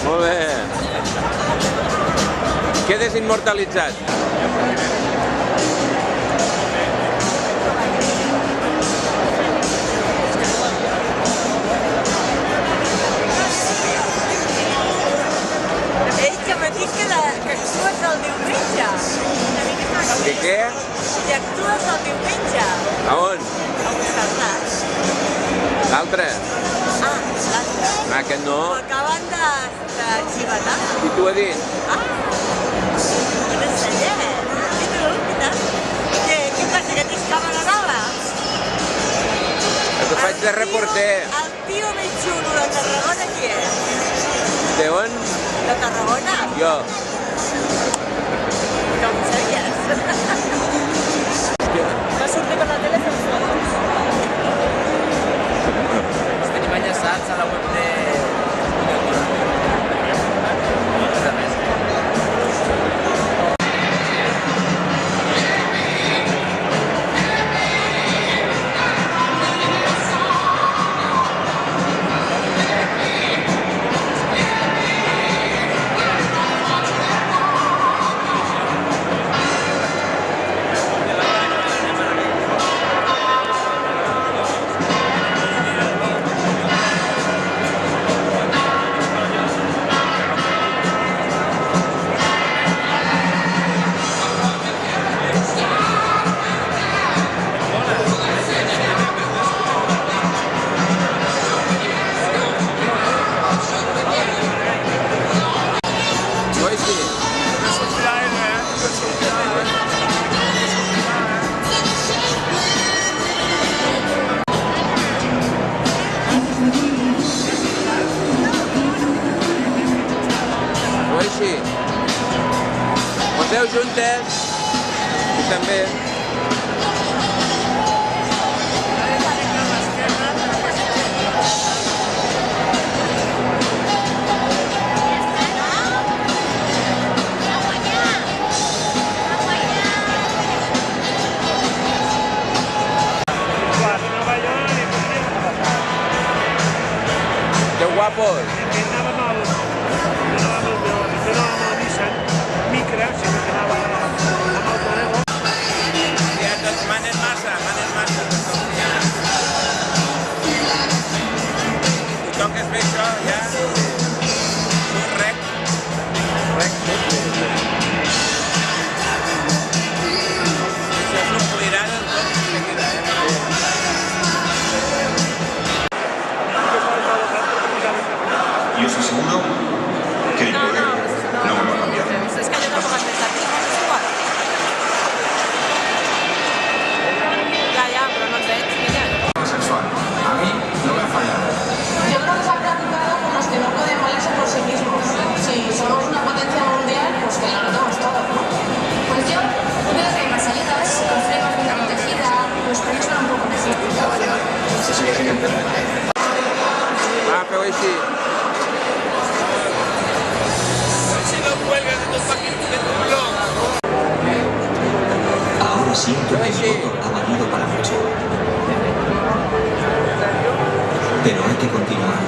Molt bé. Quedes immortalitzat. Que actues el diumenge. Que què? Que actues el diumenge. A on? A Montserrat. L'altre? Ah, l'altre. Aquest no. Ho acaben de xivatar. Qui t'ho ha dit? Ah, un ensenyet. I tu, què tal? Què passa, que tens càmera nova? Que faig de reporter. El tio més xulo de Tarragona qui és? De on? De Tarragona? Jo. Com ho sabies? Va sortir per la tele fa uns segons. Els tenim enllaçats a la web de... Poseu juntes. I també. Que guapos. Manen massa. Tu toques bé això, ja? Rec. Això s'omplirà del tot que queda, Yo estoy seguro que el poder no me va a cambiar. És que jo tampoc has pensat, és igual. Ja, però no et veig, mira. Sexual. A mí no me ha fallado. Yo creo que se ha practicado con los que no pueden valerse por sí mismos. Si somos una potencia mundial, pues que lo notamos todo, ¿no? Pues yo veo que hay más ayudas, con frenos de protegida, los frenos van un poco mejor. Vale. Eso sí que es evidentemente. Va, feu així. Si no cuelgas de tu paquete de tu blog. Ahora siento que mi voto ha valido para mucho. Pero hay que continuar.